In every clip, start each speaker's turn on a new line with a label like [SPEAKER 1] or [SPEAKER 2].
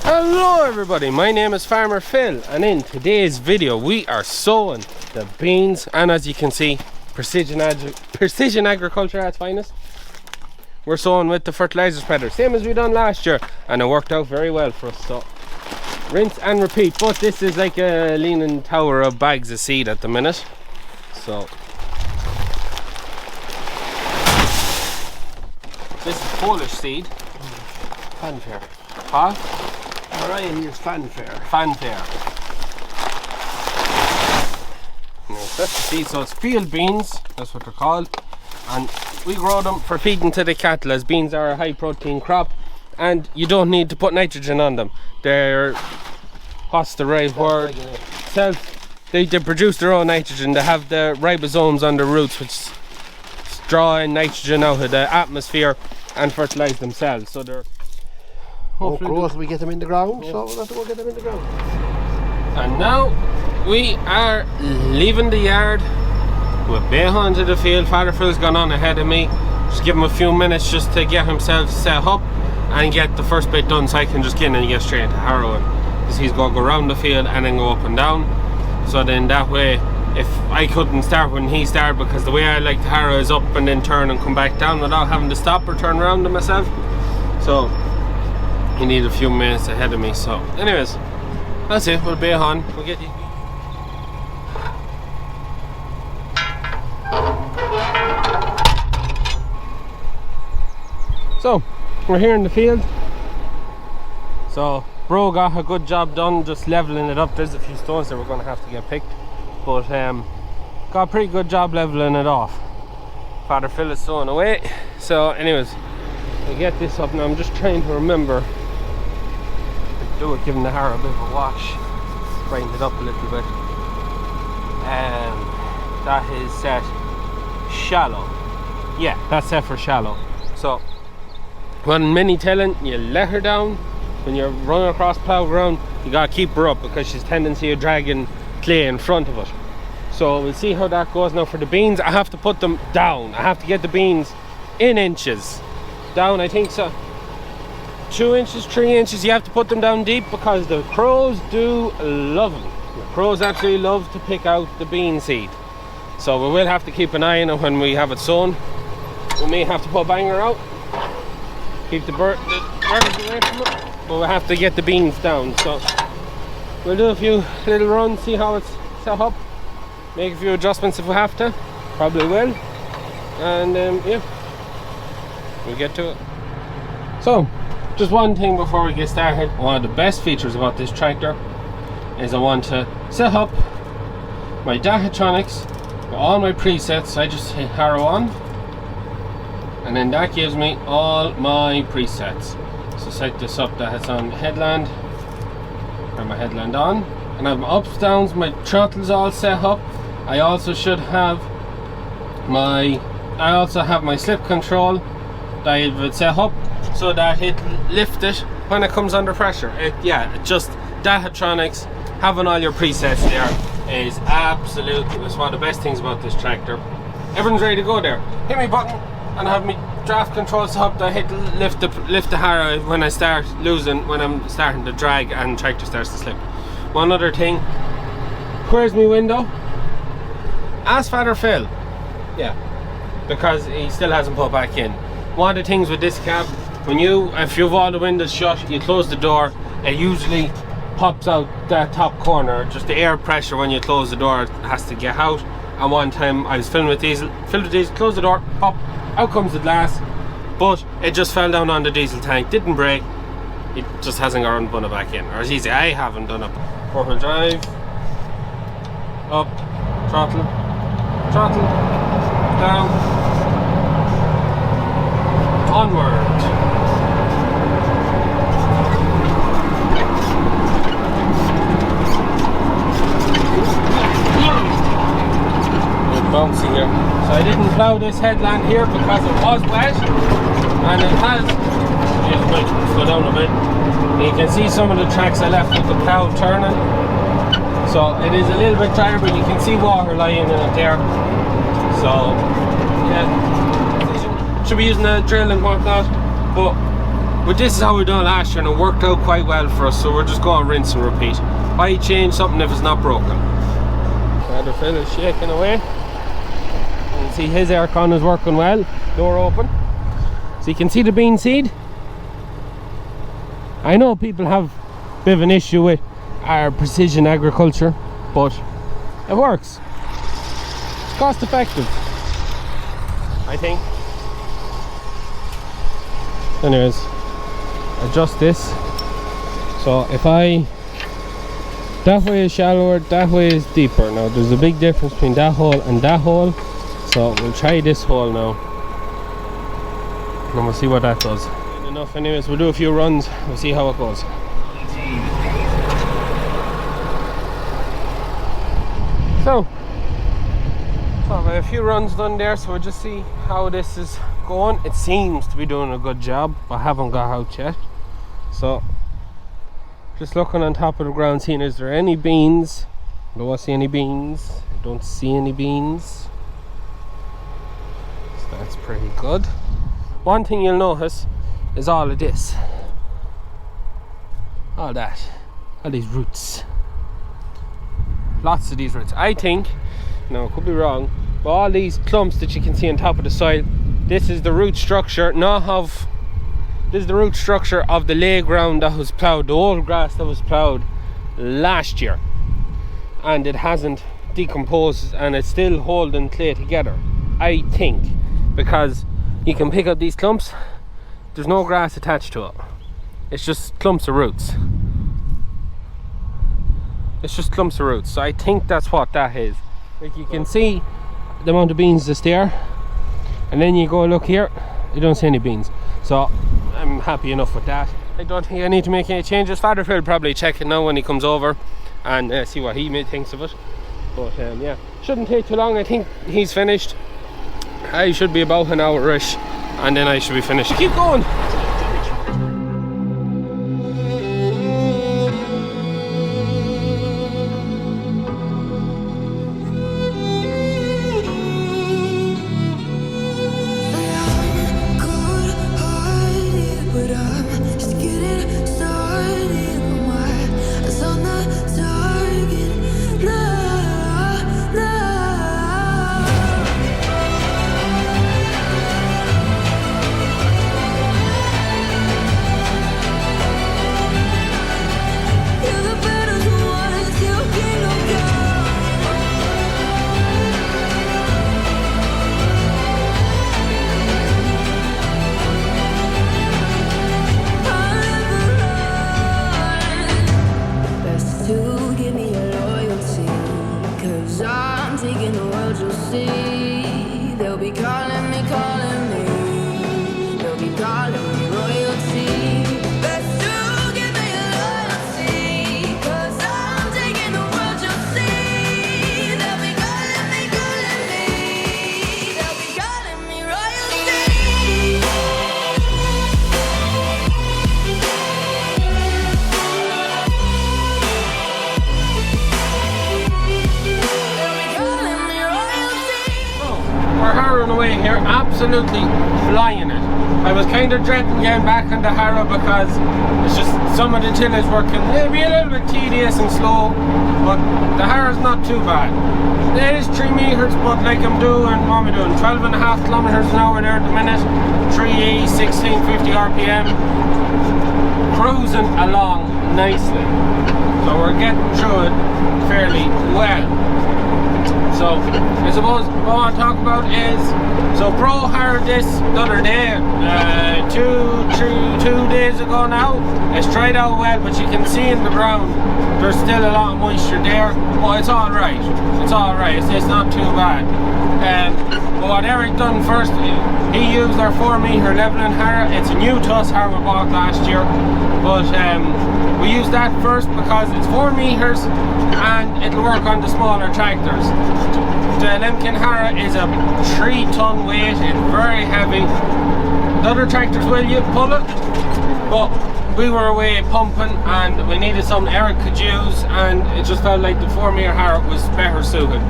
[SPEAKER 1] Hello everybody, my name is Farmer Phil, and in today's video we are sowing the beans, and as you can see, precision agriculture at its finest. We're sowing with the fertilizer spreader, same as we done last year, and it worked out very well for us. So rinse and repeat, but this is like a leaning tower of bags of seed at the minute. So this is Polish seed.
[SPEAKER 2] Fanfare.
[SPEAKER 1] Huh?
[SPEAKER 2] Variety is fanfare.
[SPEAKER 1] Fanfare. That's the seed, so it's field beans, that's what they're called, and we grow them for feeding to the cattle, as beans are a high protein crop and you don't need to put nitrogen on them. They're, what's the right word? They produce their own nitrogen. They have the ribosomes on their roots which draw in nitrogen out of the atmosphere and fertilize themselves. So they're
[SPEAKER 2] growth, we get them in the ground, so we'll have to go get them in the ground.
[SPEAKER 1] And now we are leaving the yard. We're behind to the field. Father Phil's gone on ahead of me. Just give him a few minutes just to get himself set up and get the first bit done, so I can just get in and get straight into harrowing, because he's going to go around the field and then go up and down. So then that way, if I couldn't start when he started, because the way I like to harrow is up and then turn and come back down without having to stop or turn around to myself. So he needed a few minutes ahead of me. So anyways, that's it. We'll be on. We'll get you. So we're here in the field. So bro got a good job done just leveling it up. There's a few stones that we're going to have to get picked, but got a pretty good job leveling it off. Father Phil is sowing away. So anyways, we'll get this up now. I'm just trying to remember to do it, giving the harrow a bit of a wash, brighten it up a little bit. That is set shallow. Yeah, that's set for shallow. So when mini telling, you let her down. When you're running across plough ground, you gotta keep her up, because she's tendency of dragging clay in front of it. So we'll see how that goes. Now for the beans, I have to put them down. I have to get the beans in inches down. I think so 2 inches, 3 inches. You have to put them down deep, because the crows do love them. The crows absolutely love to pick out the bean seed. So we will have to keep an eye on it when we have it sown. We may have to put a banger out, keep the birds away from it, but we'll have to get the beans down. So we'll do a few little runs, see how it's set up, make a few adjustments if we have to, probably will, and yeah, we'll get to it. So just one thing before we get started. One of the best features about this tractor is I want to set up my Dahatronics with all my presets. I just hit harrow on, and then that gives me all my presets. So set this up that it's on headland, turn my headland on, and I have my ups, downs, my throttles all set up. I also should have my slip control that I would set up so that it lift it when it comes under pressure. It just Dahatronics, having all your presets there is absolutely, it's one of the best things about this tractor. Everyone's ready to go there. Hit my button and have me draft control set up that I hit lift the harrow when I start losing, when I'm starting to drag and tractor starts to slip. One other thing, where's my window? Ask Father Phil. Yeah, because he still hasn't put back in. One of the things with this cab, if you've all the windows shut, you close the door, it usually pops out that top corner. Just the air pressure when you close the door has to get out. And one time I was filling with diesel, close the door, pop, out comes the glass, but it just fell down on the diesel tank, didn't break. It just hasn't got run it back in, or as easy, I haven't done it. 4-wheel drive, up, throttle, down, onward. Bouncy here. So I didn't plough this headland here because it was wet, and it has, slow down a bit, and you can see some of the tracks I left with the plough turning. So it is a little bit drier, but you can see water lying in it there. So yeah, should be using a drill and whatnot, but But this is how we done last year and it worked out quite well for us, so we're just going to rinse and repeat. Why change something if it's not broken? The fella's shaking away. You can see his aircon is working well, door open. So you can see the bean seed. I know people have a bit of an issue with our precision agriculture, but it works. It's cost effective, I think. Anyways, adjust this. So if that way is shallower, that way is deeper. Now there's a big difference between that hole and that hole. So we'll try this hole now. And we'll see what that does. Enough anyways, we'll do a few runs, we'll see how it goes. So I have a few runs done there, so we'll just see how this is going. It seems to be doing a good job, but I haven't got out yet. So just looking on top of the ground, seeing is there any beans. I don't see any beans. I don't see any beans. So that's pretty good. One thing you'll notice is all of this. All that. All these roots. Lots of these roots. I think, no, I could be wrong, but all these clumps that you can see on top of the soil, this is the root structure, this is the root structure of the lay ground that was ploughed, the old grass that was ploughed last year. And it hasn't decomposed and it's still holding clay together, I think, because you can pick up these clumps, there's no grass attached to it. It's just clumps of roots. It's just clumps of roots. So I think that's what that is. Like you can see the amount of beans that's there, and then you go look here, you don't see any beans. So I'm happy enough with that. I don't think I need to make any changes. Father Phil will probably check it now when he comes over and see what he thinks of it. But yeah, shouldn't take too long. I think he's finished. I should be about an hour-ish and then I should be finished. Keep going. Away here, absolutely flying it. I was kind of dreading getting back into Harrow because it's just some of the tillage working, it'll be a little bit tedious and slow, but the Harrow's not too bad. It is 3 meters, but like what am I doing? 12.5 kilometers an hour there at the minute, 3E, 1650 RPM, cruising along nicely. So we're getting through it fairly well. So I suppose what I want to talk about is, so Pro harrowed this the other day, 2 days ago now. It's dried out well, but you can see in the ground there's still a lot of moisture there, but it's alright. It's alright, it's not too bad. But what Eric done first, he used our 4 meter leveling harrow. It's a new to us harrow we bought last year, but we used that first because it's 4 meters and it'll work on the smaller tractors. The lemken harrow is a 3-ton weight, it's very heavy. The other tractors will you pull it, but we were away pumping and we needed something Eric could use, and it just felt like the 4 meter harrow was better suited.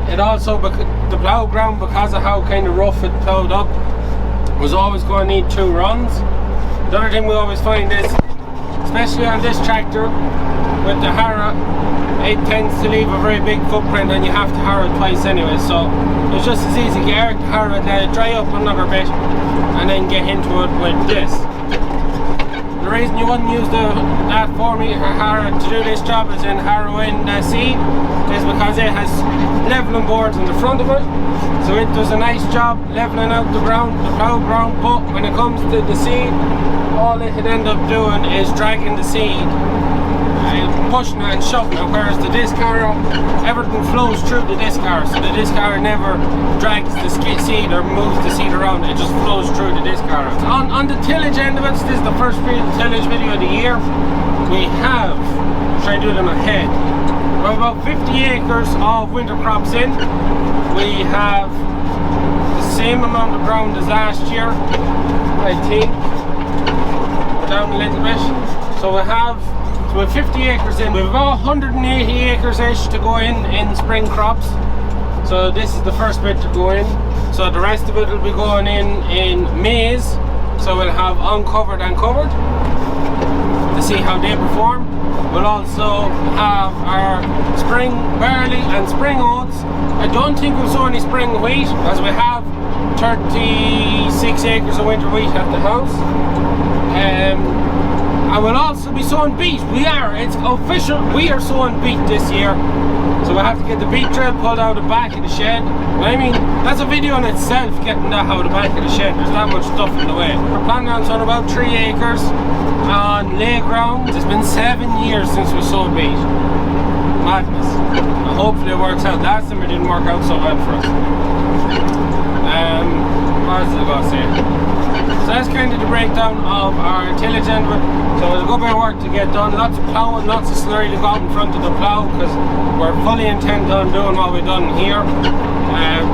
[SPEAKER 1] It also, the plough ground, because of how kind of rough it ploughed up, was always going to need 2 runs. The other thing we always find is, especially on this tractor with the harrow, it tends to leave a very big footprint and you have to harrow twice anyway, so it's just as easy to get the harrow, let it dry up another bit and then get into it with this. The reason you wouldn't use that 4-meter harrow to do this job is in harrowing the seed is because it has leveling boards in the front of it, so it does a nice job leveling out the ground, the plough ground, but when it comes to the seed, all it could end up doing is dragging the seed, pushing it and shoving it, whereas the disc harrow, everything flows through the disc harrow, so the disc harrow never drags the seed or moves the seed around, it just flows through the disc harrow. On the tillage end of it, this is the first tillage video of the year. We have, try to do them ahead, we have about 50 acres of winter crops in. We have the same amount of ground as last year, I think, down a little bit. So we have 50 acres in. We have about 180 acres-ish to go in spring crops. So this is the first bit to go in. So the rest of it will be going in maize. So we'll have uncovered and covered to see how they perform. We'll also have our spring barley and spring oats. I don't think we'll sow any spring wheat as we have 36 acres of winter wheat at the house. And we'll also be sowing beet. It's official, we are sowing beet this year. So we'll have to get the beet drill pulled out of the back of the shed. I mean, that's a video in itself, getting that out of the back of the shed. There's that much stuff in the way. We're planning on sowing about 3 acres on lay ground. It's been 7 years since we sowed beet. Madness. And hopefully it works out. Last time it didn't work out so well for us. What else did I got to say? So that's kind of the breakdown of our tillage end of it. So there's a good bit of work to get done. Lots of ploughing, lots of slurry to go out in front of the plough because we're fully intent on doing what we've done here.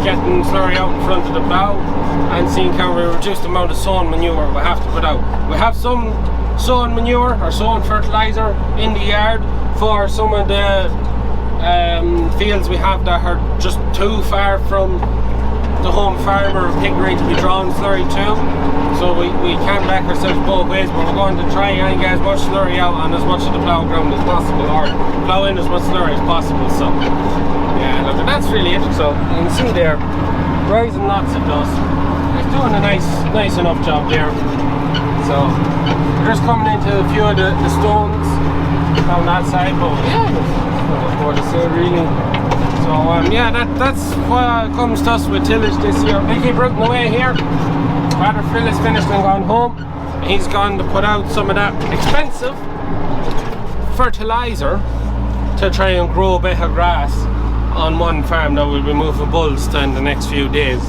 [SPEAKER 1] Getting slurry out in front of the plough and seeing can we reduce the amount of sown manure we have to put out. We have some sown manure or sown fertilizer in the yard for some of the fields we have that are just too far from the home farmer or piggery to be drawing slurry to. So we can't back ourselves both ways, but we're going to try and get as much slurry out on as much of the plough ground as possible, or plough in as much slurry as possible. So yeah, look, that's really it. So you can see there, rising lots of dust. It's doing a nice enough job there. So we're just coming into a few of the stones down that side, but yeah, there's more to say really. So yeah, that's what comes to us with tillage this year. We keep rooting away here. Father Phil has finished and gone home. He's gone to put out some of that expensive fertilizer to try and grow a bit of grass on one farm that we'll be moving bulls to in the next few days.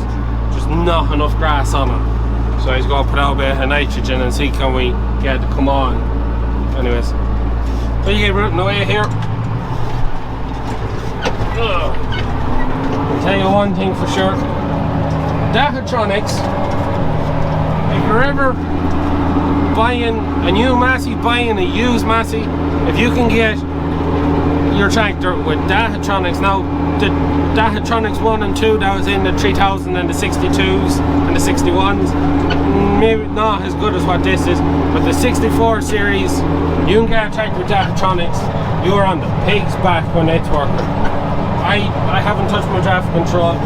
[SPEAKER 1] Just not enough grass on it. So he's going to put out a bit of nitrogen and see can we get it to come on. Anyways, we keep rooting away here. I'll tell you one thing for sure. Dahatronics, if you're ever buying a new Massey, buying a used Massey, if you can get your tractor with Dahatronics, now the Dahatronics 1 and 2 that was in the 3000 and the 62s and the 61s, maybe not as good as what this is, but the 64 series, you can get a tractor with Dahatronics, you're on the pig's back when it's working. I haven't touched my draft control.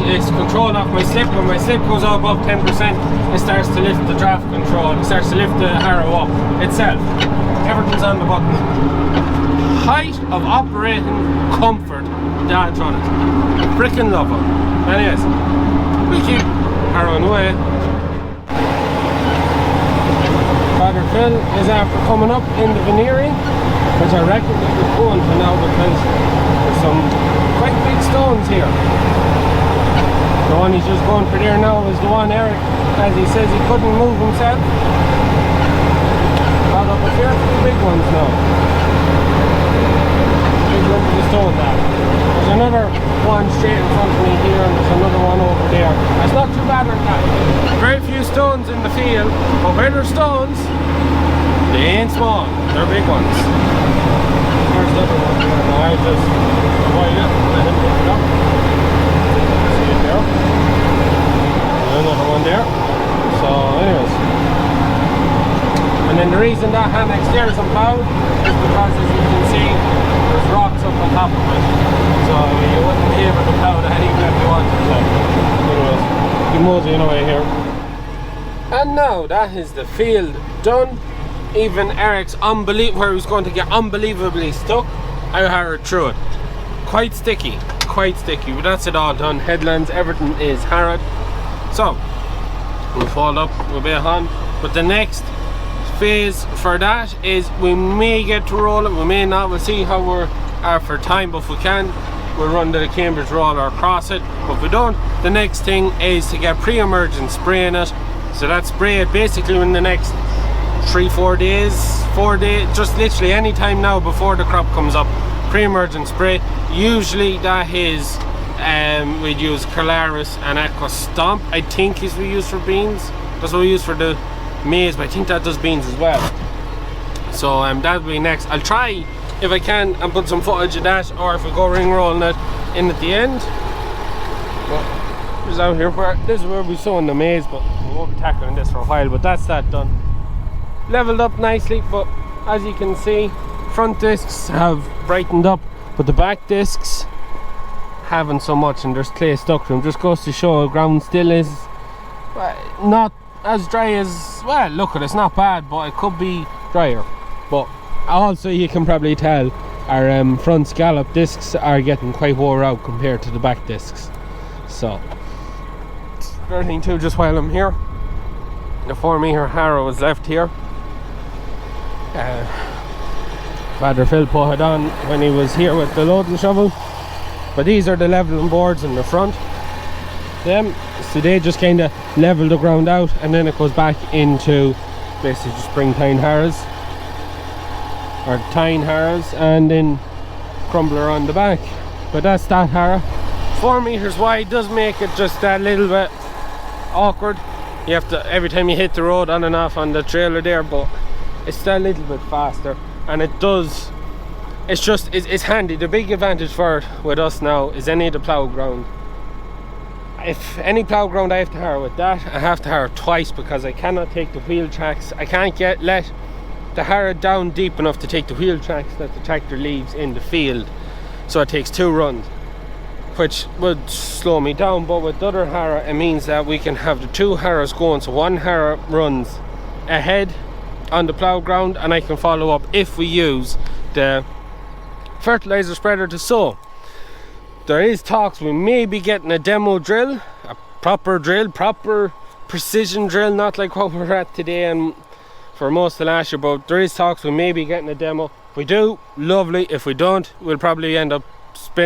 [SPEAKER 1] It's controlled off my slip. When my slip goes up above 10%, it starts to lift the draft control. It starts to lift the harrow up itself. Everything's on the button. Height of operating comfort, Dahatronics. Freaking love them. Anyways, we keep harrowing away. Father Phil is after coming up in the veneering, which I reckon that we're going to now because there's some quite big stones here. The one he's just going for there now is the one Eric, as he says, he couldn't move himself. Got up a fair few big ones now. Big lump of the stone now. There's another one straight in front of me here and there's another one over there. It's not too bad like that. Very few stones in the field, but where there's stones, they ain't small, they're big ones. There's the other one here. Now I just avoid it, let him pick it up. See it there. And another one there. So anyways, reason that annex there is unplowed is because, as you can see, there's rocks up on top of it. So you wouldn't be able to plow that even if you wanted to. Anyways, keep moseying away here. And now that is the field done. Even Eric's where he was going to get unbelievably stuck, I harrowed through it. Quite sticky, but that's it all done. Headlands, everything is harrowed. So we'll fold up, we'll be on. But the next phase for that is we may get to roll it, we may not. We'll see how we are for time, but if we can, we'll run the Cambridge roller across it. But if we don't, the next thing is to get pre-emergent spray in it. So that spray it basically in the next 4 days, just literally any time now before the crop comes up. Pre-emergent spray. Usually that is we'd use Colaris and Aqua Stomp, I think is we use for beans. That's what we use for the maize, but I think that does beans as well. So that'll be next. I'll try if I can and put some footage of that, or if we go ring rolling it in at the end. But just out here where this is where we're sowing the maize, but we won't be tackling this for a while. But that's that done. Leveled up nicely, but as you can see, front discs have brightened up, but the back discs haven't so much, and there's clay stuck to them. Just goes to show the ground still is not as dry as, well, look at it, it's not bad, but it could be drier. But also you can probably tell our front scallop discs are getting quite wore out compared to the back discs. So the other thing too, just while I'm here, the 4 meter harrow is left here. Father Phil put it on when he was here with the loading shovel, but these are the leveling boards in the front. So they just kind of level the ground out, and then it goes back into basically just bring tine harrows, and then crumbler on the back. But that's that harrow. 4 meters wide does make it just that little bit awkward. You have to, every time you hit the road on and off on the trailer there, but it's still a little bit faster, and it does, it's handy. The big advantage for it with us now is any of the plough ground. If any plough ground I have to harrow with that, I have to harrow twice, because I cannot take the wheel tracks. I can't let the harrow down deep enough to take the wheel tracks that the tractor leaves in the field. So it takes 2 runs, which would slow me down. But with the other harrow, it means that we can have the 2 harrows going, so 1 harrow runs ahead on the plough ground, and I can follow up if we use the fertilizer spreader to sow. There is talks we may be getting a demo drill, a proper precision drill, not like what we're at today and for most of last year, but there is talks we may be getting a demo. If we do, lovely. If we don't, we'll probably end up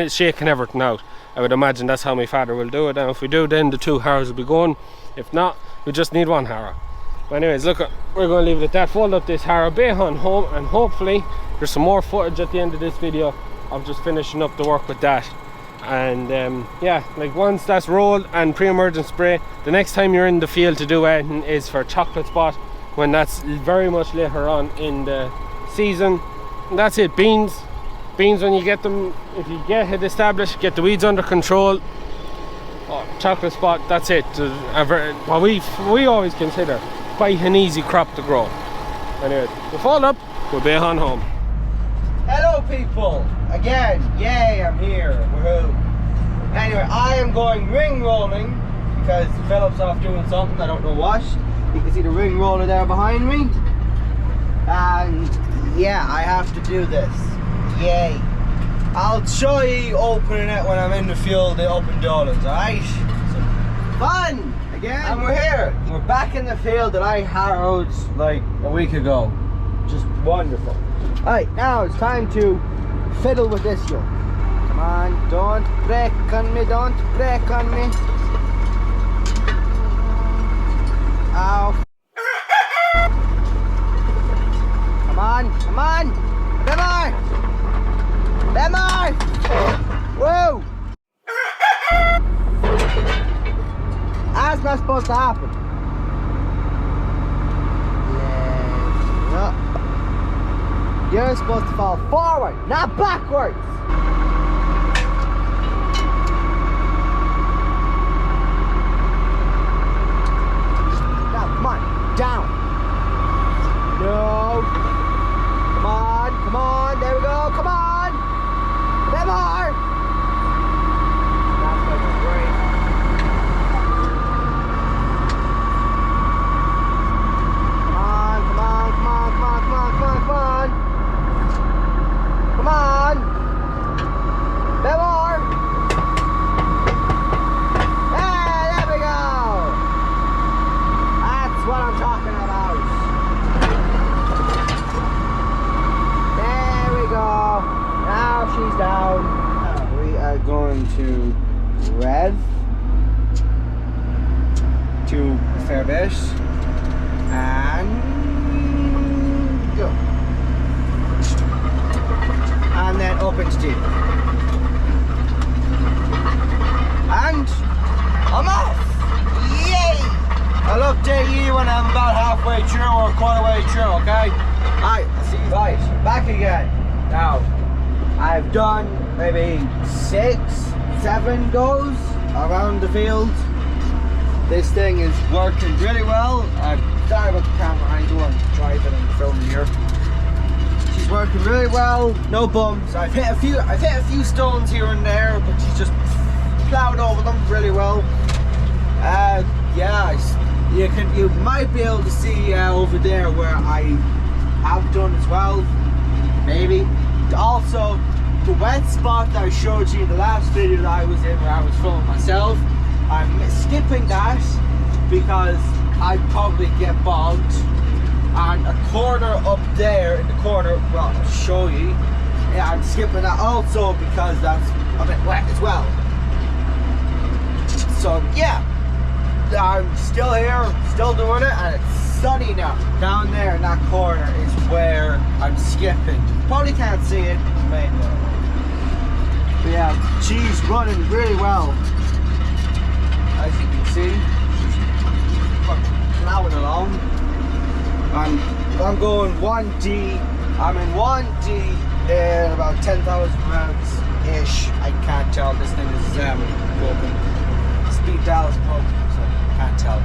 [SPEAKER 1] shaking everything out. I would imagine that's how my father will do it, and if we do, then the 2 harrows will be going. If not, we just need 1 harrow. But anyways, look, we're going to leave it at that. Fold up this harrow, be on home, and hopefully there's some more footage at the end of this video of just finishing up the work with that. And yeah, like once that's rolled and pre-emergent spray, the next time you're in the field to do anything is for chocolate spot, when that's very much later on in the season. And that's it. Beans when you get them, if you get it established, get the weeds under control, chocolate spot, that's it. What we always consider quite an easy crop to grow. Anyway, we'll fold up, we'll be on home.
[SPEAKER 3] Hello people, again, yay, I'm here, woohoo. Anyway, I am going ring rolling because Philip's off doing something, I don't know what. You can see the ring roller there behind me. And yeah, I have to do this, yay. I'll show you opening it when I'm in the field up in Dolan's, alright? So, fun! Again, and we're here. We're back in the field that I harrowed like a week ago. Just wonderful. Alright, now it's time to fiddle with this yoke. Come on, don't break on me, don't break on me. Ow. Come on, come on. Bit more. Whoa. That's not supposed to happen. Yeah. You're supposed to fall forward, not backwards. Now, come on, down. No, talking about. There we go. Now she's down. Now we are going to rev to a fair bit and go. And then up into deep. And I'm off! Yay! I'll update you when I'm about halfway through or quite a way through, okay? Alright, I'll see you guys. Back again. Now, I've done maybe 6, 7 goes around the field. This thing is working really well. I'm sorry about the camera angle, I'm driving and filming here. She's working really well, no bumps. I've hit a few stones here and there, but she's just plowed over them really well. Yeah, you might be able to see over there where I have done as well. Maybe. Also, the wet spot that I showed you in the last video that I was in, where I was filming myself, I'm skipping that because I'd probably get bogged. And a corner up there in the corner, well, I'll show you. Yeah, I'm skipping that also because that's a bit wet as well. So yeah, I'm still here, still doing it, and it's sunny now. Down there in that corner is where I'm skipping. Probably can't see it, maybe. But yeah, she's running really well. As you can see, she's plowing along. I'm going 1D. I'm in 1D in about 10,000 rounds ish. I can't tell. This thing is broken. Speed dial is broken, so I can't tell.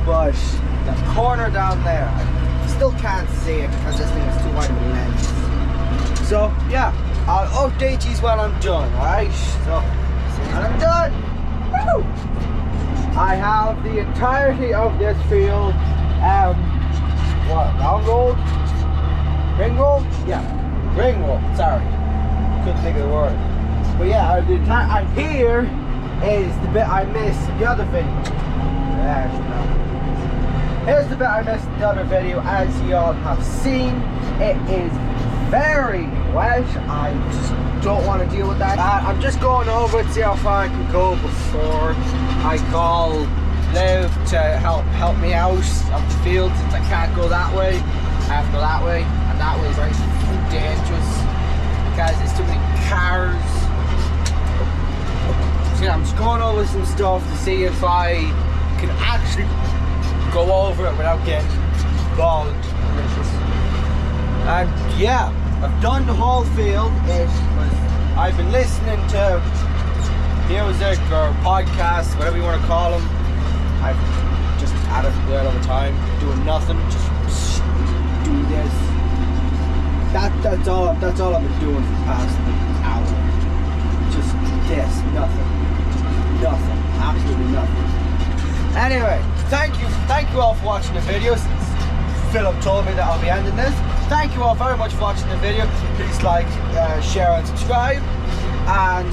[SPEAKER 3] But the corner down there, I still can't see it because this thing is too wide of a lens. So yeah, I'll update you when I'm done, alright? So, see when I'm done. Woo! I have the entirety of this field. What? Round roll? Ring roll? Yeah, ring roll. Sorry, couldn't think of the word. But yeah, and here is the bit I missed in the other video. Here's the bit I missed in the other video. As you all have seen, it is very wet. I just don't want to deal with that. I'm just going over it, see how far I can go before I call Liv to help me out of the field, since I can't go that way. I have to go that way, and that way is very dangerous because there's too many cars. So yeah, I'm just going over some stuff to see if I can actually go over it without getting bogged. And yeah, I've done the whole field. I've been listening to music or podcasts, whatever you want to call them. I've just out of there all the time, doing nothing, just do this. That's all I've been doing for the past hour. Just this, nothing, absolutely nothing. Anyway, thank you all for watching the video. Since Philip told me that I'll be ending this, thank you all very much for watching the video. Please like, share, and subscribe. And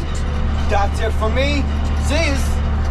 [SPEAKER 3] that's it for me. See you.